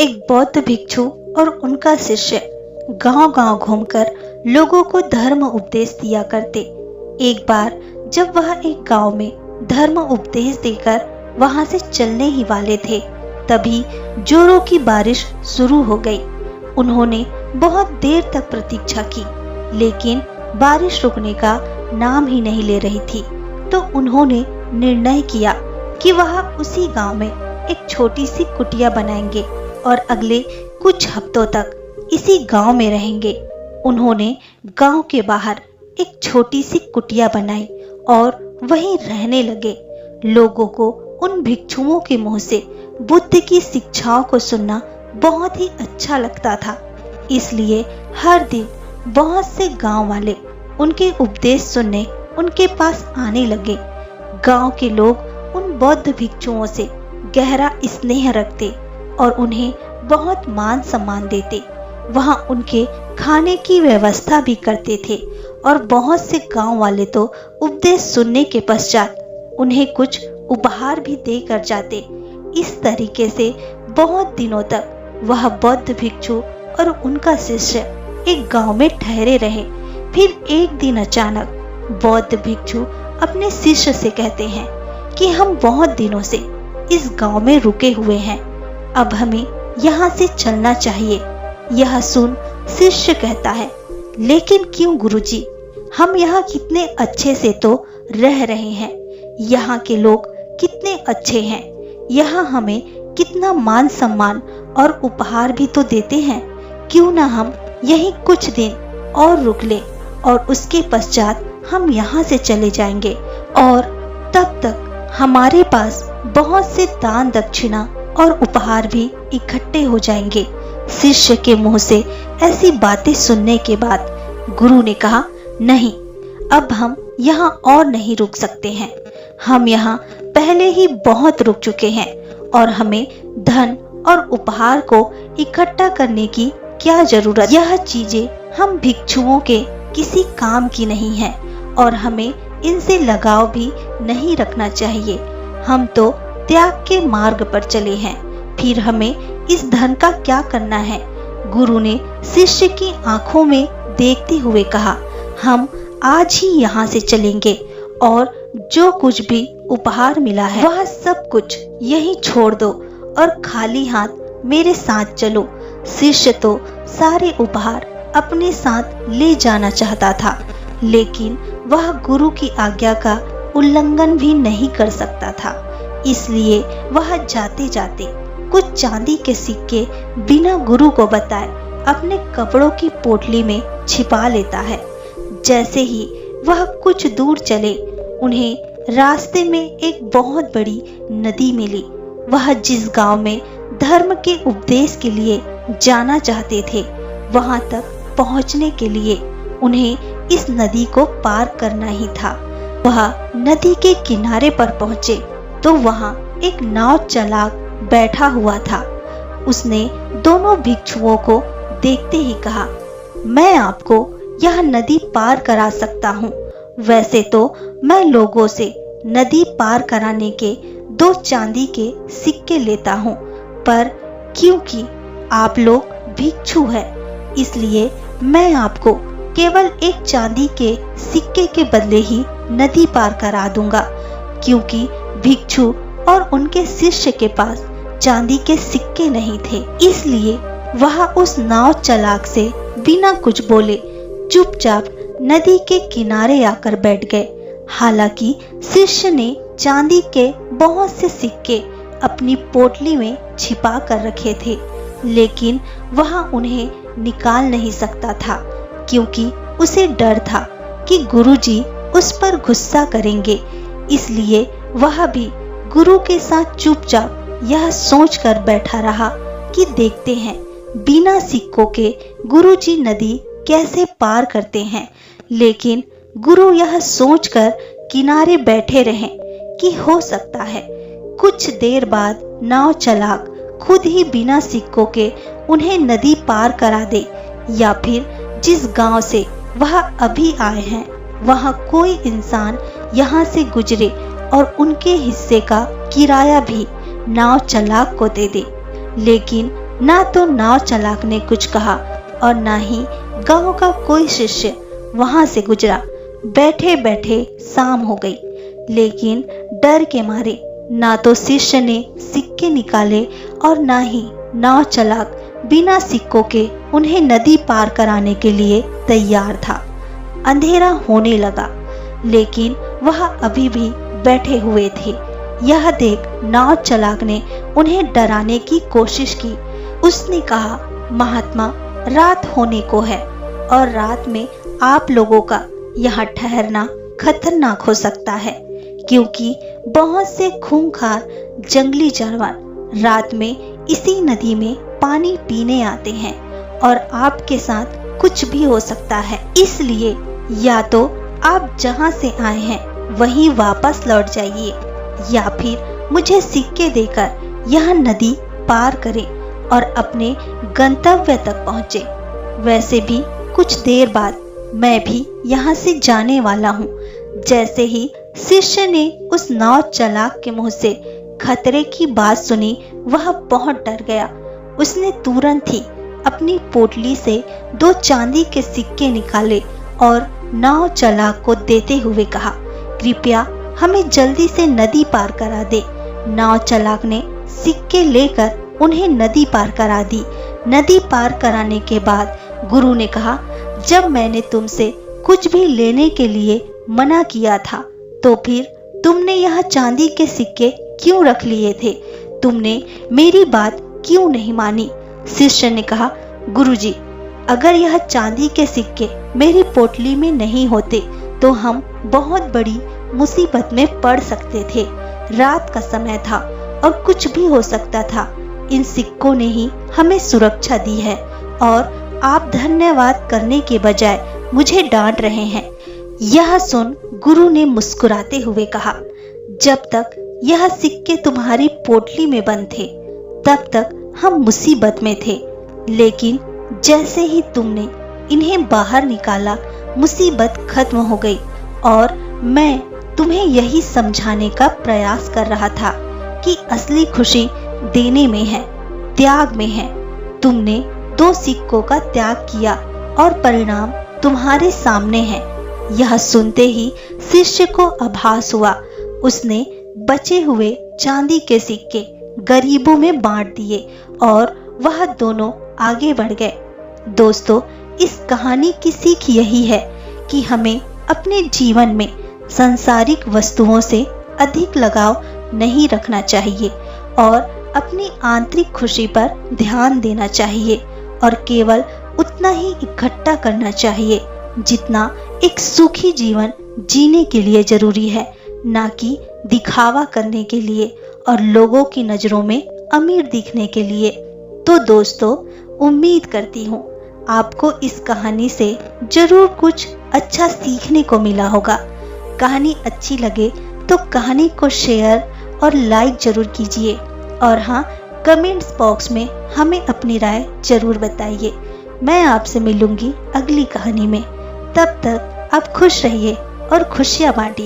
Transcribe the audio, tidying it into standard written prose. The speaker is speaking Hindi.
एक बौद्ध भिक्षु और उनका शिष्य गांव-गांव घूमकर लोगों को धर्म उपदेश दिया करते। एक बार जब वह एक गांव में धर्म उपदेश देकर वहां से चलने ही वाले थे, तभी जोरों की बारिश शुरू हो गई। उन्होंने बहुत देर तक प्रतीक्षा की, लेकिन बारिश रुकने का नाम ही नहीं ले रही थी। तो उन्होंने निर्णय किया कि वह उसी गांव में एक छोटी सी कुटिया बनाएंगे और अगले कुछ हफ्तों तक इसी गांव में रहेंगे। उन्होंने गांव के बाहर एक छोटी सी कुटिया बनाई और वहीं रहने लगे। लोगों को उन भिक्षुओं के मुंह से बुद्ध की शिक्षाओं को सुनना बहुत ही अच्छा लगता था, इसलिए हर दिन बहुत से गांव वाले उनके उपदेश सुनने उनके पास आने लगे। गांव के लोग उन बौद्ध भिक्षुओं से गहरा स्नेह रखते और उन्हें बहुत मान सम्मान देते। वहां उनके खाने की व्यवस्था भी करते थे और बहुत से गांव वाले तो उपदेश सुनने के पश्चात उन्हें कुछ उपहार भी देकर जाते। इस तरीके से बहुत दिनों तक वह बौद्ध भिक्षु और उनका शिष्य एक गांव में ठहरे रहे। फिर एक दिन अचानक बौद्ध भिक्षु अपने शिष्य से कहते हैं कि हम बहुत दिनों से इस गांव में रुके हुए हैं, अब हमें यहाँ से चलना चाहिए। यह सुन शिष्य कहता है, लेकिन क्यों गुरुजी, हम यहाँ कितने अच्छे से तो रह रहे हैं, यहाँ के लोग कितने अच्छे हैं, यहाँ हमें कितना मान सम्मान और उपहार भी तो देते हैं, क्यों ना हम यहीं कुछ दिन और रुक ले और उसके पश्चात हम यहाँ से चले जाएंगे और तब तक हमारे पास बहुत से दान दक्षिणा और उपहार भी इकट्ठे हो जाएंगे। शिष्य के मुंह से ऐसी बातें सुनने के बाद गुरु ने कहा, नहीं, अब हम यहाँ और नहीं रुक सकते हैं। हम यहाँ पहले ही बहुत रुक चुके हैं और हमें धन और उपहार को इकट्ठा करने की क्या जरूरत। यह चीजें हम भिक्षुओं के किसी काम की नहीं है और हमें इनसे लगाव भी नहीं रखना चाहिए। हम तो त्याग के मार्ग पर चले हैं, फिर हमें इस धन का क्या करना है। गुरु ने शिष्य की आंखों में देखते हुए कहा, हम आज ही यहाँ से चलेंगे और जो कुछ भी उपहार मिला है वह सब कुछ यहीं छोड़ दो और खाली हाथ मेरे साथ चलो। शिष्य तो सारे उपहार अपने साथ ले जाना चाहता था, लेकिन वह गुरु की आज्ञा का उल्लंघन भी नहीं कर सकता था, इसलिए वह जाते जाते कुछ चांदी के सिक्के बिना गुरु को बताए अपने कपड़ों की पोटली में छिपा लेता है। जैसे ही वह कुछ दूर चले, उन्हें रास्ते में एक बहुत बड़ी नदी मिली। वह जिस गांव में धर्म के उपदेश के लिए जाना चाहते थे, वहां तक पहुंचने के लिए उन्हें इस नदी को पार करना ही था। वह नदी के किनारे पर पहुंचे तो वहां एक नाव चालक बैठा हुआ था। उसने दोनों भिक्षुओं को देखते ही कहा, मैं आपको यह नदी पार करा सकता हूँ। वैसे तो मैं लोगों से नदी पार कराने के 2 चांदी के सिक्के लेता हूँ, पर क्योंकि आप लोग भिक्षु हैं, इसलिए मैं आपको केवल 1 चांदी के सिक्के के बदले ही नदी पार करा दूंगा। क्योंकि भिक्षु और उनके शिष्य के पास चांदी के सिक्के नहीं थे, इसलिए वह उस नाव चालक से बिना कुछ बोले चुपचाप नदी के किनारे आकर बैठ गए। हालांकि शिष्य ने चांदी के बहुत से सिक्के अपनी पोटली में छिपा कर रखे थे, लेकिन वह उन्हें निकाल नहीं सकता था, क्योंकि उसे डर था कि गुरुजी उस पर गुस्सा करेंगे। इसलिए वह भी गुरु के साथ चुपचाप यह सोचकर बैठा रहा कि देखते हैं बिना सिक्कों के गुरुजी नदी कैसे पार करते हैं। लेकिन गुरु यह सोचकर किनारे बैठे रहे कि हो सकता है कुछ देर बाद नाव चालक खुद ही बिना सिक्कों के उन्हें नदी पार करा दे, या फिर जिस गांव से वह अभी आए हैं वहां कोई इंसान यहाँ से गुजरे और उनके हिस्से का किराया भी नाव चालक को दे दे। लेकिन ना तो नाव चालक ने कुछ कहा और ना ही गांव का कोई शिष्य वहां से गुजरा। बैठे बैठे शाम हो गई, लेकिन डर के मारे ना तो शिष्य ने सिक्के निकाले और ना ही नाव चालक बिना सिक्कों के उन्हें नदी पार कराने के लिए तैयार था। अंधेरा होने लगा, लेकिन वह अभी भी बैठे हुए थे। यह देख नाव चालक ने उन्हें डराने की कोशिश की। उसने कहा, महात्मा, रात होने को है और रात में आप लोगों का यहाँ ठहरना खतरनाक हो सकता है, क्योंकि बहुत से खूंखार जंगली जानवर रात में इसी नदी में पानी पीने आते हैं और आपके साथ कुछ भी हो सकता है। इसलिए या तो आप जहाँ से आए हैं वहीं वापस लौट जाइए, या फिर मुझे सिक्के देकर यह नदी पार करें और अपने गंतव्य तक पहुँचे। वैसे भी कुछ देर बाद मैं भी यहाँ से जाने वाला हूँ। जैसे ही शिष्य ने उस नाव चालक के मुंह से खतरे की बात सुनी, वह बहुत डर गया। उसने तुरंत ही अपनी पोटली से 2 चांदी के सिक्के निकाले और नाव चालक को देते हुए कहा, कृपया हमें जल्दी से नदी पार करा दे। नाव चालक ने सिक्के लेकर उन्हें नदी पार करा दी। नदी पार कराने के बाद गुरु ने कहा, जब मैंने तुमसे कुछ भी लेने के लिए मना किया था, तो फिर तुमने यह चांदी के सिक्के क्यों रख लिए थे? तुमने मेरी बात क्यों नहीं मानी? शिष्य ने कहा, गुरुजी, अगर यह चांदी के सिक्के मेरी पोटली में नहीं होते तो हम बहुत बड़ी मुसीबत में पड़ सकते थे। रात का समय था और कुछ भी हो सकता था। इन सिक्कों ने ही हमें सुरक्षा दी है और आप धन्यवाद करने के बजाय मुझे डांट रहे हैं। यह सुन गुरु ने मुस्कुराते हुए कहा, जब तक यह सिक्के तुम्हारी पोटली में बंद थे तब तक हम मुसीबत में थे, लेकिन जैसे ही तुमने इन्हें बाहर निकाला, मुसीबत खत्म हो गई। और मैं तुम्हें यही समझाने का प्रयास कर रहा था कि असली खुशी देने में है, त्याग में है। तुमने 2 सिक्कों का त्याग किया और परिणाम तुम्हारे सामने है। यह सुनते ही शिष्य को आभास हुआ। उसने बचे हुए चांदी के सिक्के गरीबों में बांट दिए और वह दोनों आगे बढ़ गए। दोस्तों, इस कहानी की सीख यही है कि हमें अपने जीवन में सांसारिक वस्तुओं से अधिक लगाव नहीं रखना चाहिए और अपनी आंतरिक खुशी पर ध्यान देना चाहिए और केवल उतना ही इकट्ठा करना चाहिए जितना एक सुखी जीवन जीने के लिए जरूरी है, ना कि दिखावा करने के लिए और लोगों की नज़रों में अमीर दिखने के लिए। तो दोस्तों, उम्मीद करती हूँ आपको इस कहानी से जरूर कुछ अच्छा सीखने को मिला होगा। कहानी अच्छी लगे तो कहानी को शेयर और लाइक जरूर कीजिए और हाँ, कमेंट्स बॉक्स में हमें अपनी राय जरूर बताइए। मैं आपसे मिलूंगी अगली कहानी में। तब तक आप खुश रहिए और खुशियाँ बांटिए।